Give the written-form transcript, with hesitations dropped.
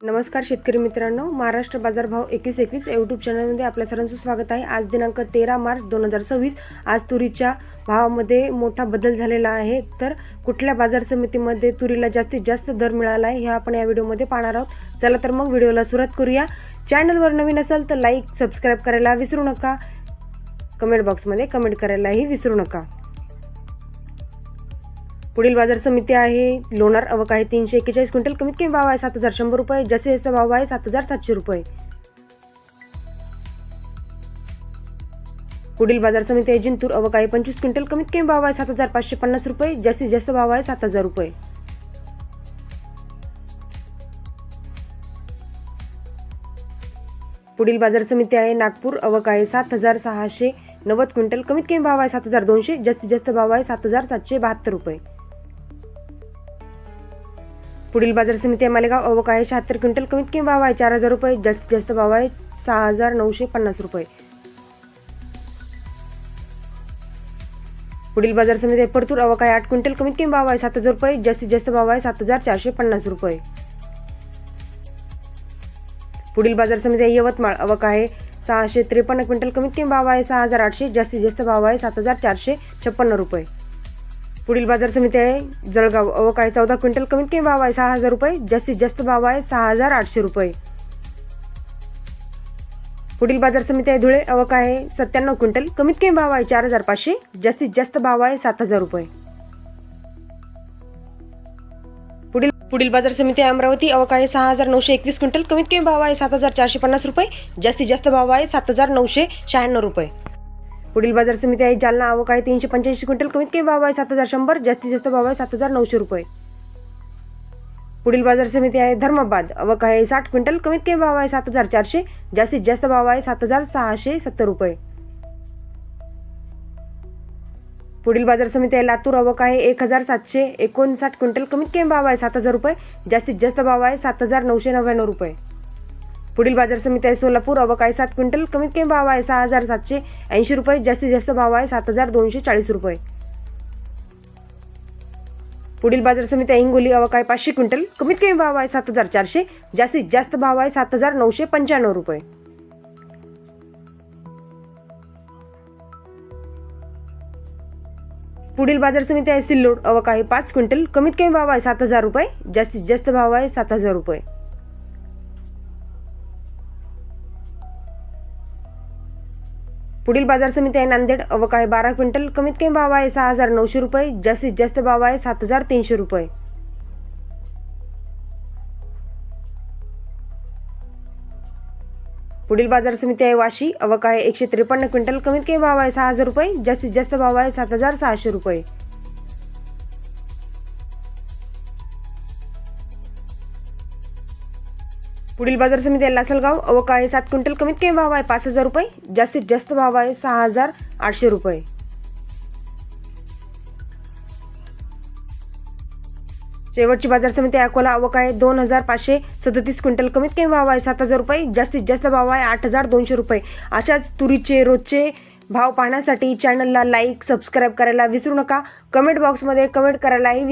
नमस्कार शेतकरी मित्रांनो, महाराष्ट्र बाजारभाव 2121 यूट्यूब चॅनलमध्ये आपल्या सर्वांचं स्वागत आहे। आज दिनांक 13 मार्च 2026। आज तुरीच्या भावामध्ये मोठा बदल झालेला आहे। तर कुठल्या बाजार समितीमध्ये तुरीला जास्तीत जास्त दर मिळाला आहे हे आपण या व्हिडिओमध्ये पाहणार आहोत। चला तर मग व्हिडिओला सुरुवात करूया। चॅनलवर नवीन असाल तर लाईक सबस्क्राईब करायला विसरू नका। कमेंट बॉक्समध्ये कमेंट करायलाही विसरू नका। पुढील बाजार समिती आहे लोणार आवक आहे 341 क्विंटल, कमीत कमी भाव आहे 7100 रुपये, जास्तीत जास्त भाव आहे 7700 रुपये। पुढील बाजार समिती आहे जिंतूर आवक आहे 25 क्विंटल, कमीत कमी भाव आहे 7550 रुपये, जास्तीत जास्त भाव आहे 7000 रुपये। पुढील बाजार समिती आहे नागपूर आवक आहे 7690 क्विंटल, कमीत कमी भाव आहे 7200, जास्तीत जास्त भाव आहे 7772 रुपये। पुढील बाजार समिती आहे मालेगाव आवक आहे 76 क्विंटल, कमीत कमी भाव आहे 4000 रुपये, जास्तीत जास्त भाव आहे 6950 रुपये। पुढील बाजार समिती आहे परतूर आवक आहे 8 क्विंटल, कमीत कमी भाव आहे 7000 रुपये, जास्तीत जास्त भाव आहे 7450 रुपये। पुढील बाजार समिती आहे यवतमाळ आवक आहे 653 क्विंटल, कमीत कमी भाव आहे 6800, जास्तीत जास्त भाव आहे 7456 रुपये। पुढील बाजार समिती आहे जळगाव आवक आहे 14 क्विंटल, कमीत कमी भाव आहे 6000 रुपये, जास्तीत जास्त भाव आहे 6800 रुपये। पुढील बाजार समिती आहे धुळे आवक आहे 97 क्विंटल, कमीत कमी भाव आहे 4500, जास्तीत जास्त भाव आहे 7000 रुपये। पुढील बाजार समिती आहे अमरावती आवक आहे 6921 क्विंटल, कमीत कमी भाव आहे 7450 रुपये, जास्तीत जास्त भाव आहे 7996 रुपये। पुढील बाजार समिती आहे जालना आवक आहे 385 क्विंटल, कमीत कमी भाव आहे 7100, जास्तीत जास्त भाव आहे 7900 रुपये। पुढील बाजार समिती आहे धर्माबाद आवक आहे 60 क्विंटल, कमीत कमी भाव आहे 7400, जास्तीत जास्त भाव आहे 7670 रुपये। पुढील बाजार समिती आहे लातूर आवक आहे 1759 क्विंटल, कमीत कमी भाव आहे 7000 रुपये, जास्तीत जास्त भाव आहे 7999 रुपये। पुढील बाजार समिती आहे सोलापूर आवक आहे 7 क्विंटल, कमीत कमी भाव आहे 6780 रुपये, जास्तीत जास्त भाव आहे 7240 रुपये। पुढील बाजार समिती आहे हिंगोली आवक आहे 500 क्विंटल, कमीत कमी भाव आहे 7400, जास्तीत जास्त भाव आहे 7995 रुपये। पुढील बाजार समिती आहे सिल्लोड आवक आहे 5 क्विंटल, कमीत कमी भाव आहे 7000 रुपये, जास्तीत जास्त भाव आहे 7000 रुपये। पुढील बाजार समिती आहे नांदेड आवक आहे 12 क्विंटल, कमीत कमी भाव आहे 6900 रुपये, जास्तीत जास्त भाव आहे 7300 रुपये। पुढील बाजार समिती आहे वाशी आवक आहे 153 क्विंटल, कमीत कमी भाव आहे 6000 रुपये, जास्तीत जास्त भाव आहे 7600 रुपये। पुढील बाजार समिती आहे लासलगाव आवक आहे 7 क्विंटल, कमीत कमी भाव आहे 5000 रुपये, जास्तीत जास्त भाव आहे 6800 रुपये। शेवटची बाजार समिती अकोला आवक आहे 2537 क्विंटल, कमीत कमी भाव आहे 7000 रुपये, जास्तीत जास्त भाव आहे 8200 रुपये। अशाच तुरीचे रोजचे भाव पाहण्यासाठी चॅनलला लाईक सबस्क्राईब करायला विसरू नका। कमेंट बॉक्समध्ये कमेंट करायलाही